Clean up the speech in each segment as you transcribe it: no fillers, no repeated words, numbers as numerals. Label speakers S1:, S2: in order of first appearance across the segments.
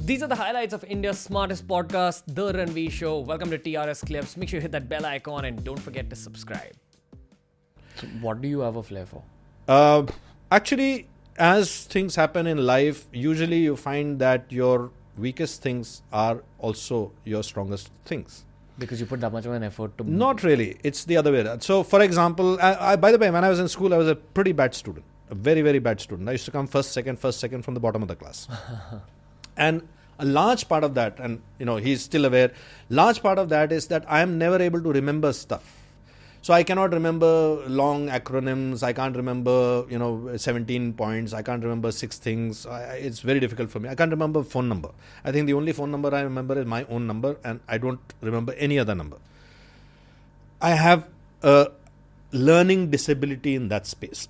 S1: These are the highlights of India's smartest podcast, The Ranveer Show. Welcome to TRS Clips. Make sure you hit that bell icon and don't forget to subscribe. So what do you have a flair for?
S2: Actually, as things happen in life, usually you find that your weakest things are also your strongest things.
S1: Because you put that much of an effort to...
S2: Not really. It's the other way around. So, for example, by the way, when I was in school, I was a pretty bad student. A very, very bad student. I used to come first, second from the bottom of the class. And a large part of that, and he's still aware, large part of that is that I am never able to remember stuff. So I cannot remember long acronyms. I can't remember, 17 points. I can't remember 6 things. It's very difficult for me. I can't remember phone number. I think the only phone number I remember is my own number, and I don't remember any other number. I have a learning disability in that space.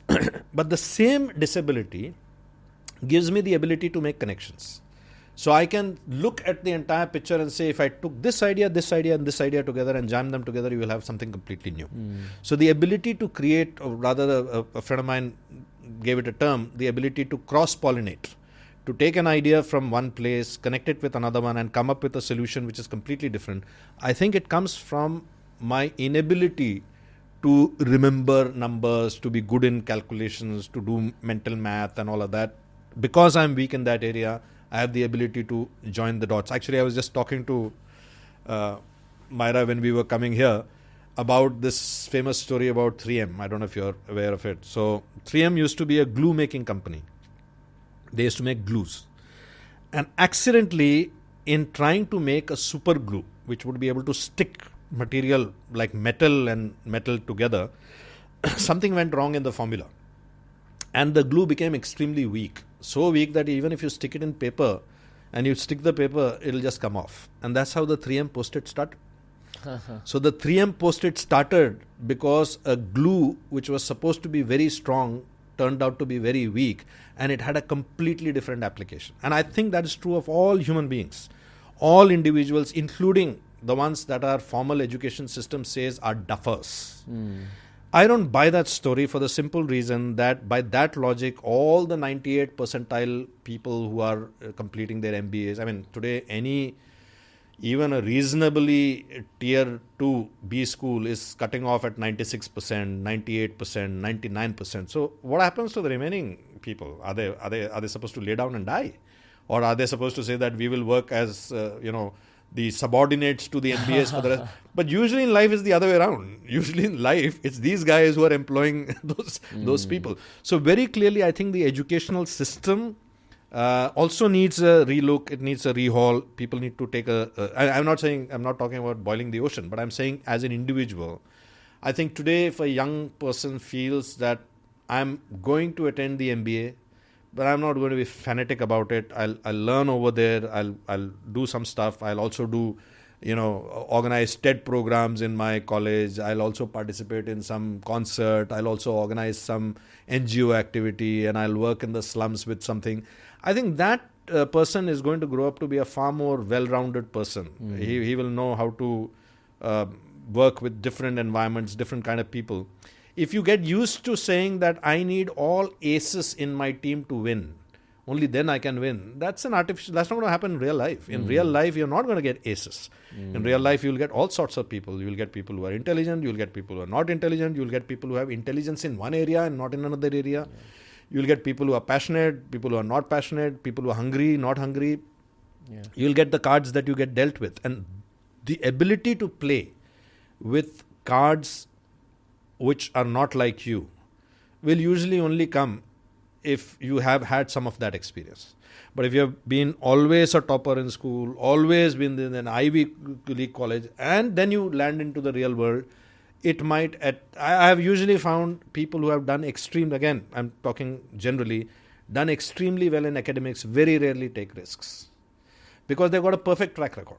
S2: But the same disability gives me the ability to make connections. So I can look at the entire picture and say, if I took this idea, and this idea together and jam them together, you will have something completely new. So the ability to create, or rather a friend of mine gave it a term, the ability to cross-pollinate, to take an idea from one place, connect it with another one and come up with a solution which is completely different. I think it comes from my inability to remember numbers, to be good in calculations, to do mental math and all of that. Because I'm weak in that area, I have the ability to join the dots. Actually, I was just talking to Myra when we were coming here about this famous story about 3M. I don't know if you're aware of it. So 3M used to be a glue making company. They used to make glues. And accidentally, in trying to make a super glue, which would be able to stick material like metal and metal together, something went wrong in the formula. And the glue became extremely weak. So weak that even if you stick it in paper and you stick the paper, it'll just come off. And that's how the 3M Post-it started. So the 3M Post-it started because a glue which was supposed to be very strong turned out to be very weak, and it had a completely different application. And I think that is true of all human beings. All individuals, including the ones that our formal education system says are duffers. I don't buy that story for the simple reason that by that logic, all the 98 percentile people who are completing their MBAs, I mean, today even a reasonably tier 2 B school is cutting off at 96%, 98%, 99%. So what happens to the remaining people? Are they supposed to lay down and die? Or are they supposed to say that we will work as, the subordinates to the MBAs for the rest? But usually in life it's the other way around. Usually in life it's these guys who are employing those people. So very clearly I think the educational system also needs a relook. It needs a rehaul. People need to take I'm not talking about boiling the ocean, but I'm saying as an individual, I think today if a young person feels that I'm going to attend the MBA, but I'm not going to be fanatic about it. I'll learn over there. I'll do some stuff. I'll also do, organize TED programs in my college. I'll also participate in some concert. I'll also organize some NGO activity, and I'll work in the slums with something. I think that person is going to grow up to be a far more well-rounded person. He will know how to work with different environments, different kind of people. If you get used to saying that I need all aces in my team to win, only then I can win, that's not going to happen in real life. In real life, you're not going to get aces. In real life, you'll get all sorts of people. You'll get people who are intelligent. You'll get people who are not intelligent. You'll get people who have intelligence in one area and not in another area. You'll get people who are passionate, people who are not passionate, people who are hungry, not hungry. You'll get the cards that you get dealt with. And the ability to play with cards which are not like you will usually only come if you have had some of that experience. But if you have been always a topper in school, always been in an Ivy League college, and then you land into the real world, it might, I have usually found people who have done again, I'm talking generally, done extremely well in academics very rarely take risks. Because they've got a perfect track record.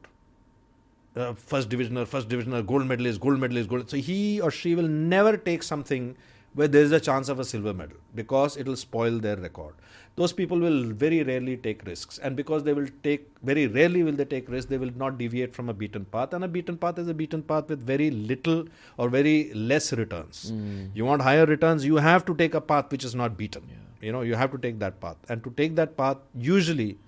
S2: First divisioner, gold medalist. So he or she will never take something where there is a chance of a silver medal because it will spoil their record. Those people will very rarely take risks, and because very rarely will they take risks, they will not deviate from a beaten path, and a beaten path is a beaten path with very little or very less returns. You want higher returns, you have to take a path which is not beaten. You have to take that path, and to take that path usually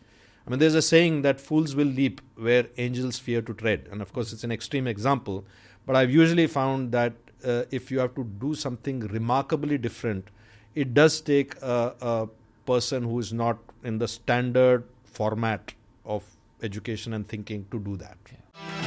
S2: I mean, there's a saying that fools will leap where angels fear to tread. And of course, it's an extreme example. But I've usually found that if you have to do something remarkably different, it does take a person who is not in the standard format of education and thinking to do that.
S1: Okay.